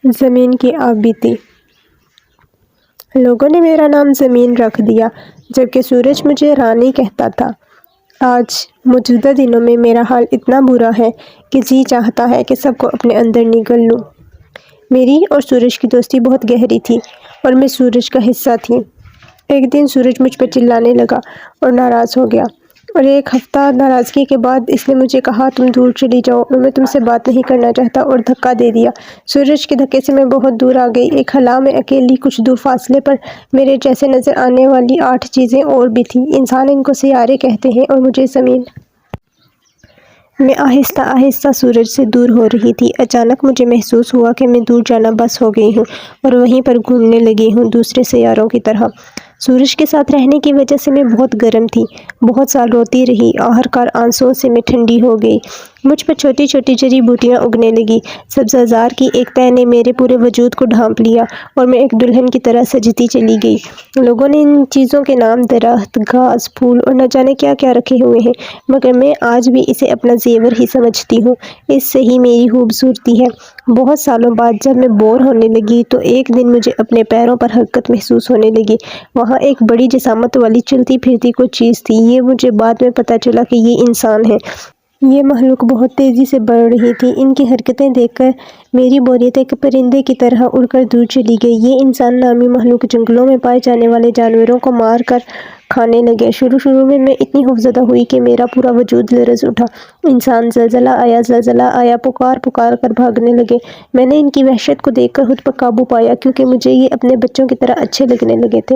زمین کی آبیتی۔ لوگوں نے میرا نام زمین رکھ دیا، جبکہ سورج مجھے رانی کہتا تھا۔ آج موجودہ دنوں میں میرا حال اتنا برا ہے کہ جی چاہتا ہے کہ سب کو اپنے اندر نگل لوں۔ میری اور سورج کی دوستی بہت گہری تھی اور میں سورج کا حصہ تھی۔ ایک دن سورج مجھ پر چلانے لگا اور ناراض ہو گیا، اور ایک ہفتہ ناراضگی کے بعد اس نے مجھے کہا تم دور چلی جاؤ اور میں تم سے بات نہیں کرنا چاہتا، اور دھکا دے دیا۔ سورج کے دھکے سے میں بہت دور آ گئی، ایک خلا میں اکیلی۔ کچھ دور فاصلے پر میرے جیسے نظر آنے والی 8 چیزیں اور بھی تھیں۔ انسان ان کو سیارے کہتے ہیں اور مجھے زمین۔ میں آہستہ آہستہ سورج سے دور ہو رہی تھی۔ اچانک مجھے محسوس ہوا کہ میں دور جانا بس ہو گئی ہوں اور وہیں پر گھومنے لگی ہوں، دوسرے سیاروں کی طرح۔ سورج کے ساتھ رہنے کی وجہ سے میں بہت گرم تھی، بہت سال روتی رہی، آخرکار آنسوؤں سے میں ٹھنڈی ہو گئی۔ مجھ پر چھوٹی چھوٹی جڑی بوٹیاں اگنے لگیں۔ سبزہ زار کی ایک تہہ نے میرے پورے وجود کو ڈھانپ لیا اور میں ایک دلہن کی طرح سجتی چلی گئی۔ لوگوں نے ان چیزوں کے نام درخت، گھاس، پھول اور نہ جانے کیا کیا رکھے ہوئے ہیں، مگر میں آج بھی اسے اپنا زیور ہی سمجھتی ہوں۔ اس سے ہی میری خوبصورتی ہے۔ بہت سالوں بعد جب میں بور ہونے لگی تو ایک دن مجھے اپنے پیروں پر حرکت محسوس ہونے لگی۔ وہاں ایک بڑی جسامت والی چلتی پھرتی کوئی چیز تھی۔ یہ مجھے بعد میں پتہ چلا کہ یہ انسان ہے۔ یہ مخلوق بہت تیزی سے بڑھ رہی تھی۔ ان کی حرکتیں دیکھ کر میری بوریت ایک پرندے کی طرح اڑ کر دور چلی گئی۔ یہ انسان نامی مخلوق جنگلوں میں پائے جانے والے جانوروں کو مار کر کھانے لگے۔ شروع میں اتنی خوفزدہ ہوئی کہ میرا پورا وجود لرز اٹھا۔ انسان، زلزلہ آیا، زلزلہ آیا، پکار پکار کر بھاگنے لگے۔ میں نے ان کی وحشت کو دیکھ کر خود پر قابو پایا، کیونکہ مجھے یہ اپنے بچوں کی طرح اچھے لگنے لگے تھے۔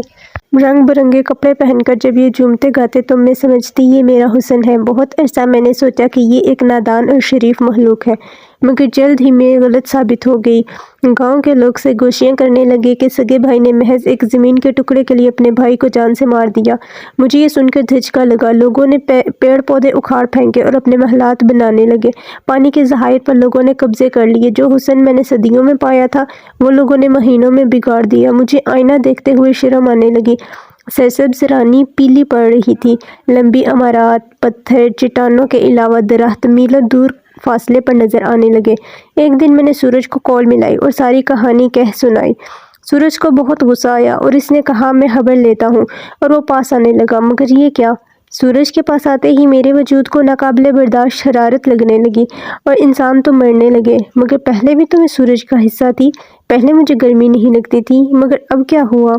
رنگ برنگے کپڑے پہن کر جب یہ جھومتے گاتے تو میں سمجھتی یہ میرا حسن ہے۔ بہت عرصہ میں نے سوچا کہ یہ ایک نادان اور شریف مخلوق ہے، مگر جلد ہی میں غلط ثابت ہو گئی۔ گاؤں کے لوگ سرگوشیاں کرنے لگے کہ سگے بھائی نے محض ایک زمین کے ٹکڑے کے لیے اپنے بھائی کو جان سے مار دیا۔ مجھے یہ سن کر دھچکا لگا۔ لوگوں نے پیڑ پودے اکھاڑ پھینکے اور اپنے محلات بنانے لگے۔ پانی کے ذخائر پر لوگوں نے قبضے کر لیے۔ جو حسن میں نے صدیوں میں پایا تھا وہ لوگوں نے مہینوں میں بگاڑ دیا۔ مجھے آئینہ دیکھتے ہوئے شرم آنے لگی۔ سرسبز رانی پیلی پڑ رہی تھی۔ لمبی عمارات، پتھر، چٹانوں کے علاوہ درخت میلوں دور فاصلے پر نظر آنے لگے۔ ایک دن میں نے سورج کو کال ملائی اور ساری کہانی کہہ سنائی۔ سورج کو بہت غصہ آیا اور اس نے کہا میں خبر لیتا ہوں، اور وہ پاس آنے لگا۔ مگر یہ کیا؟ سورج کے پاس آتے ہی میرے وجود کو ناقابل برداشت حرارت لگنے لگی اور انسان تو مرنے لگے۔ مگر پہلے بھی تو میں سورج کا حصہ تھی، پہلے مجھے گرمی نہیں لگتی تھی، مگر اب کیا ہوا؟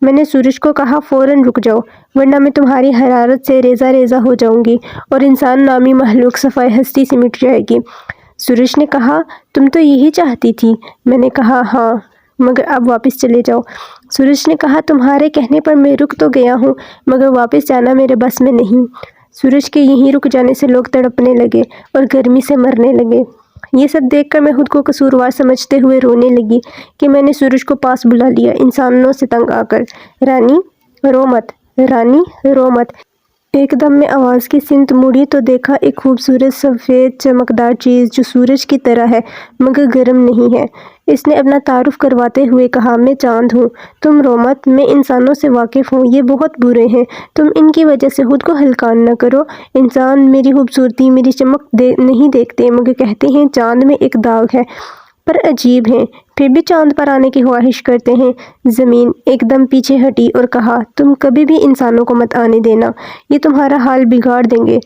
میں نے سورج کو کہا فوراً رک جاؤ، ورنہ میں تمہاری حرارت سے ریزہ ریزہ ہو جاؤں گی اور انسان نامی مخلوق صفائے ہستی سے مٹ جائے گی۔ سورج نے کہا تم تو یہی چاہتی تھی۔ میں نے کہا ہاں، مگر اب واپس چلے جاؤ۔ سورج نے کہا تمہارے کہنے پر میں رک تو گیا ہوں، مگر واپس جانا میرے بس میں نہیں۔ سورج کے یہیں رک جانے سے لوگ تڑپنے لگے اور گرمی سے مرنے لگے۔ یہ سب دیکھ کر میں خود کو قصوروار سمجھتے ہوئے رونے لگی کہ میں نے سورج کو پاس بلا لیا، انسانوں سے تنگ آ کر۔ رانی رو مت، رانی رو مت۔ ایک دم میں آواز کی سمت مڑی تو دیکھا ایک خوبصورت سفید چمکدار چیز جو سورج کی طرح ہے مگر گرم نہیں ہے۔ اس نے اپنا تعارف کرواتے ہوئے کہا میں چاند ہوں۔ تم رو مت، میں انسانوں سے واقف ہوں، یہ بہت برے ہیں، تم ان کی وجہ سے خود کو ہلکان نہ کرو۔ انسان میری خوبصورتی، میری چمک نہیں دیکھتے، مگر کہتے ہیں چاند میں ایک داغ ہے، پر عجیب ہیں، پھر بھی چاند پر آنے کی خواہش کرتے ہیں۔ زمین ایک دم پیچھے ہٹی اور کہا تم کبھی بھی انسانوں کو مت آنے دینا، یہ تمہارا حال بگاڑ دیں گے۔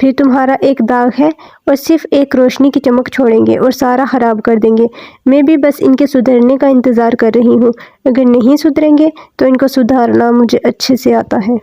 پھر تمہارا ایک داغ ہے اور صرف ایک روشنی کی چمک چھوڑیں گے اور سارا خراب کر دیں گے۔ میں بھی بس ان کے سدھرنے کا انتظار کر رہی ہوں، اگر نہیں سدھریں گے تو ان کو سدھارنا مجھے اچھے سے آتا ہے۔